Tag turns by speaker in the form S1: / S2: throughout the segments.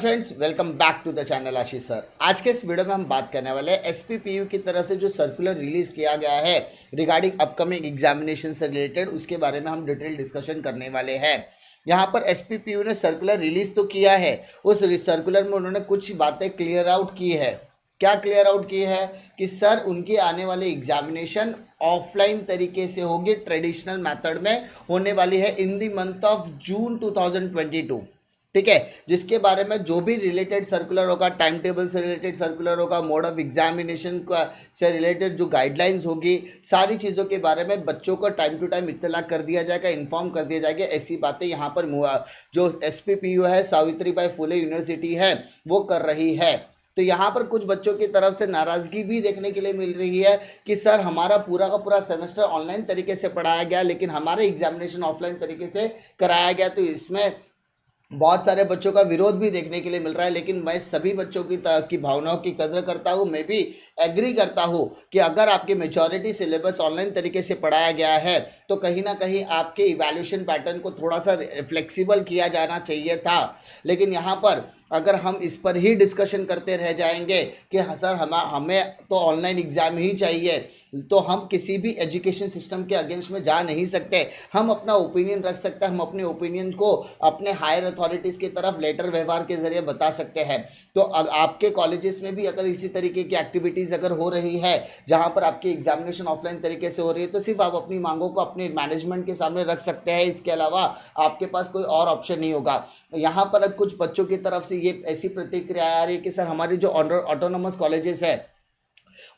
S1: Friends, welcome back to the channel Ashish sir. आज के इस वीडियो में हम बात करने वाले हैं एसपीपीयू की तरफ से जो सर्कुलर रिलीज किया गया है रिगार्डिंग अपकमिंग एग्जामिनेशन से रिलेटेड, उसके बारे में हम डिटेल डिस्कशन करने वाले हैं। यहाँ पर एसपीपीयू ने सर्कुलर रिलीज तो किया है, उस सर्कुलर में उन्होंने कुछ बातें क्लियर आउट की है। क्या क्लियर आउट की है कि सर उनकी आने वाली एग्जामिनेशन ऑफलाइन तरीके से होगी, ट्रेडिशनल मेथड में होने वाली है in the month of June 2022। ठीक है, जिसके बारे में जो भी रिलेटेड सर्कुलर होगा, टाइम टेबल से रिलेटेड सर्कुलर होगा, मोड ऑफ एग्जामिनेशन का से रिलेटेड जो गाइडलाइंस होगी, सारी चीज़ों के बारे में बच्चों को टाइम टू टाइम इत्तला कर दिया जाएगा, इन्फॉर्म कर दिया जाएगा। ऐसी बातें यहाँ पर जो एसपीपीयू है, सावित्रीबाई फुले यूनिवर्सिटी है, वो कर रही है। तो यहाँ पर कुछ बच्चों की तरफ से नाराज़गी भी देखने के लिए मिल रही है कि सर हमारा पूरा का पूरा सेमेस्टर ऑनलाइन तरीके से पढ़ाया गया, लेकिन हमारा एग्जामिनेशन ऑफलाइन तरीके से कराया गया। तो इसमें बहुत सारे बच्चों का विरोध भी देखने के लिए मिल रहा है। लेकिन मैं सभी बच्चों की भावनाओं की कदर करता हूँ। मैं भी एग्री करता हूँ कि अगर आपके मेजॉरिटी सिलेबस ऑनलाइन तरीके से पढ़ाया गया है तो कहीं ना कहीं आपके इवैल्यूएशन पैटर्न को थोड़ा सा फ्लेक्सिबल किया जाना चाहिए था। लेकिन यहाँ पर अगर हम इस पर ही डिस्कशन करते रह जाएंगे कि हाँ सर हमें तो ऑनलाइन एग्ज़ाम ही चाहिए, तो हम किसी भी एजुकेशन सिस्टम के अगेंस्ट में जा नहीं सकते। हम अपना ओपिनियन रख सकते हैं, हम अपने ओपिनियन को अपने हायर अथॉरिटीज़ की तरफ लेटर व्यवहार के ज़रिए बता सकते हैं। तो आपके कॉलेजेस में भी अगर इसी तरीके की एक्टिविटीज़ अगर हो रही है जहाँ पर आपकी एग्जामिनेशन ऑफलाइन तरीके से हो रही है, तो सिर्फ आप अपनी मांगों को अपने मैनेजमेंट के सामने रख सकते हैं। इसके अलावा आपके पास कोई और ऑप्शन नहीं होगा। यहाँ पर अब कुछ बच्चों की तरफ से ये ऐसी प्रतिक्रिया आ रही है कि सर हमारी जो ऑटोनोमस कॉलेजेस है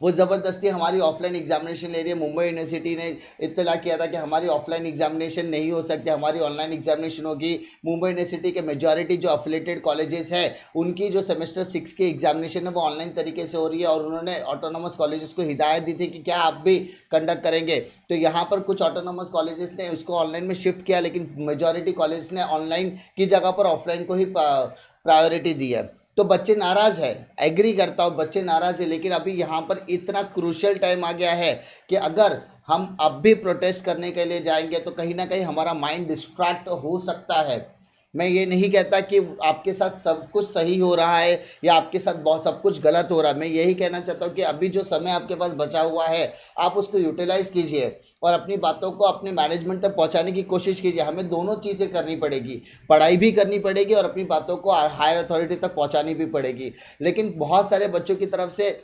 S1: वो ज़बरदस्ती हमारी ऑफलाइन एग्जामिनेशन ले रही है। मुंबई यूनिवर्सिटी ने इत्तला किया था कि हमारी ऑफलाइन एग्जामिनेशन नहीं हो सकती, हमारी ऑनलाइन एग्जामिनेशन होगी। मुंबई यूनिवर्सिटी के मेजॉरिटी जो अफिलेटेड कॉलेजेस है उनकी जो सेमेस्टर 6 की एग्जामिनेशन है वो ऑनलाइन तरीके से हो रही है, और उन्होंने ऑटोनोमस कॉलेजेस को हिदायत दी थी कि क्या आप भी कंडक्ट करेंगे। तो यहाँ पर कुछ ऑटोनोमस कॉलेजेस ने उसको ऑनलाइन में शिफ्ट किया, लेकिन मेजॉरिटी कॉलेज ने ऑनलाइन की जगह पर ऑफलाइन को ही प्रायोरिटी दी है। तो बच्चे नाराज़ है, एग्री करता हूँ, बच्चे नाराज़ है। लेकिन अभी यहाँ पर इतना क्रूशियल टाइम आ गया है कि अगर हम अब भी प्रोटेस्ट करने के लिए जाएंगे तो कहीं ना कहीं हमारा माइंड डिस्ट्रैक्ट हो सकता है। मैं ये नहीं कहता कि आपके साथ सब कुछ सही हो रहा है या आपके साथ बहुत सब कुछ गलत हो रहा है। मैं यही कहना चाहता हूँ कि अभी जो समय आपके पास बचा हुआ है आप उसको यूटिलाइज़ कीजिए और अपनी बातों को अपने मैनेजमेंट तक पहुँचाने की कोशिश कीजिए। हमें दोनों चीज़ें करनी पड़ेगी, पढ़ाई भी करनी पड़ेगी और अपनी बातों को हायर अथॉरिटी तक पहुँचानी भी पड़ेगी। लेकिन बहुत सारे बच्चों की तरफ से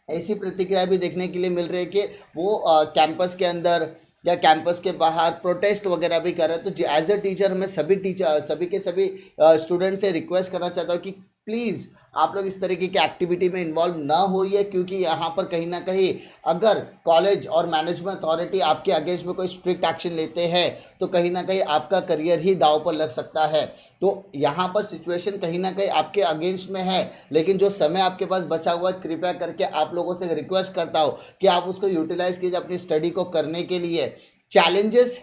S1: ऐसी प्रतिक्रिया भी देखने के लिए मिल रही है कि वो कैंपस के अंदर या कैंपस के बाहर प्रोटेस्ट वगैरह भी कर रहे हैं। तो एज ए टीचर मैं सभी के सभी स्टूडेंट से रिक्वेस्ट करना चाहता हूँ कि प्लीज़ आप लोग इस तरीके की एक्टिविटी में इन्वॉल्व ना होइए, क्योंकि यहाँ पर कहीं ना कहीं अगर कॉलेज और मैनेजमेंट अथॉरिटी आपके अगेंस्ट में कोई स्ट्रिक्ट एक्शन लेते हैं तो कहीं ना कहीं आपका करियर ही दांव पर लग सकता है। तो यहाँ पर सिचुएशन कहीं ना कहीं आपके अगेंस्ट में है, लेकिन जो समय आपके पास बचा हुआ है कृपया करके आप लोगों से रिक्वेस्ट करता हूँ कि आप उसको यूटिलाइज़ कीजिए अपनी स्टडी को करने के लिए। चैलेंजेस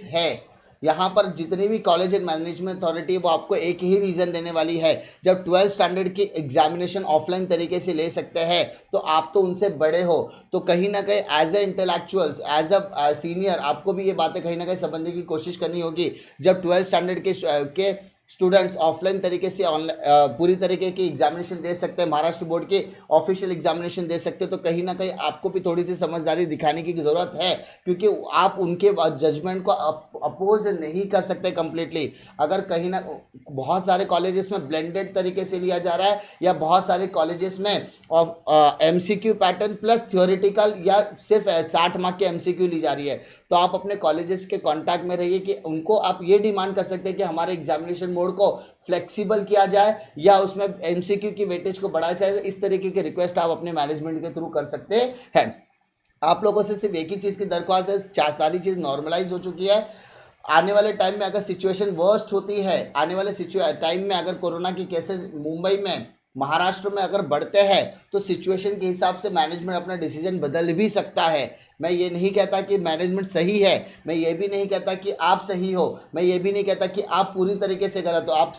S1: है यहाँ पर जितनी भी कॉलेज एंड मैनेजमेंट अथॉरिटी है वो आपको एक ही रीज़न देने वाली है। जब 12th स्टैंडर्ड की एग्जामिनेशन ऑफलाइन तरीके से ले सकते हैं तो आप तो उनसे बड़े हो, तो कहीं ना कहीं as a intellectuals, as a senior आपको भी ये बातें कहीं ना कहीं समझने की कोशिश करनी होगी। जब 12th स्टैंडर्ड के स्टूडेंट्स ऑफलाइन तरीके से पूरी तरीके की एग्जामिनेशन दे सकते हैं, महाराष्ट्र बोर्ड के ऑफिशियल एग्जामिनेशन दे सकते हैं, तो कहीं ना कहीं आपको भी थोड़ी सी समझदारी दिखाने की ज़रूरत है, क्योंकि आप उनके जजमेंट को अपोज नहीं कर सकते कम्प्लीटली। अगर कहीं ना बहुत सारे कॉलेजेस में ब्लेंडेड तरीके से लिया जा रहा है या बहुत सारे कॉलेजेस में MCQ पैटर्न प्लस थ्योरेटिकल या सिर्फ 60 मार्क की MCQ ली जा रही है, तो आप अपने कॉलेजेस के कांटेक्ट में रहिए कि उनको आप ये डिमांड कर सकते हैं कि हमारे एग्जामिनेशन मोड को फ्लेक्सिबल किया जाए या उसमें MCQ की वेटेज को बढ़ाया जाए। इस तरीके की रिक्वेस्ट आप अपने मैनेजमेंट के थ्रू कर सकते हैं। आप लोगों से सिर्फ एक ही चीज़ की दरख्वास्त है, सारी चीज़ नॉर्मलाइज हो चुकी है। आने वाले टाइम में अगर सिचुएशन वर्स्ट होती है, आने वाले टाइम में अगर कोरोना की केसेस मुंबई में महाराष्ट्र में अगर बढ़ते हैं तो सिचुएशन के हिसाब से मैनेजमेंट अपना डिसीजन बदल भी सकता है। मैं ये नहीं कहता कि मैनेजमेंट सही है, मैं ये भी नहीं कहता कि आप सही हो, मैं ये भी नहीं कहता कि आप पूरी तरीके से गलत हो। आप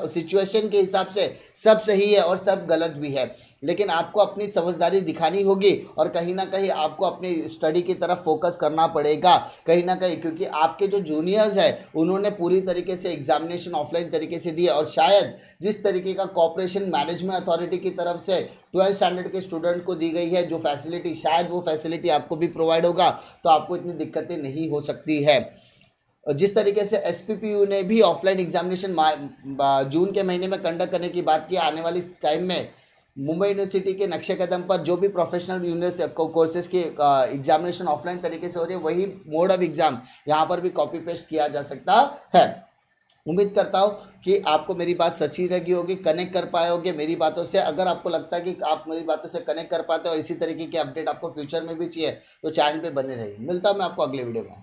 S1: सिचुएशन के हिसाब से सब सही है और सब गलत भी है, लेकिन आपको अपनी समझदारी दिखानी होगी और कहीं ना कहीं आपको अपनी स्टडी की तरफ फोकस करना पड़ेगा कहीं ना कहीं, क्योंकि आपके जो जूनियर्स हैं उन्होंने पूरी तरीके से एग्जामिनेशन ऑफलाइन तरीके से दिया और शायद जिस तरीके का कॉर्पोरेशन मैनेजमेंट अथॉरिटी की तरफ से 12th स्टैंडर्ड के स्टूडेंट को दी गई है जो फैसिलिटी, शायद वो फैसिलिटी आपको भी प्रोवाइड होगा तो आपको इतनी दिक्कतें नहीं हो सकती है। जिस तरीके से एसपीपीयू ने भी ऑफलाइन एग्जामिनेशन जून के महीने में कंडक्ट करने की बात की, आने वाली टाइम में मुंबई यूनिवर्सिटी के नक्शे कदम पर जो भी प्रोफेशनल कोर्सेज के एग्जामिनेशन ऑफलाइन तरीके से हो रही है, वही मोड ऑफ एग्जाम यहाँ पर भी कॉपी पेस्ट किया जा सकता है। उम्मीद करता हूँ कि आपको मेरी बात सच्ची लगी होगी, कनेक्ट कर पाए होगे मेरी बातों से। अगर आपको लगता है कि आप मेरी बातों से कनेक्ट कर पाते हो और इसी तरीके के अपडेट आपको फ्यूचर में भी चाहिए तो चैनल पे बने रहिए। मिलता हूँ मैं आपको अगले वीडियो में।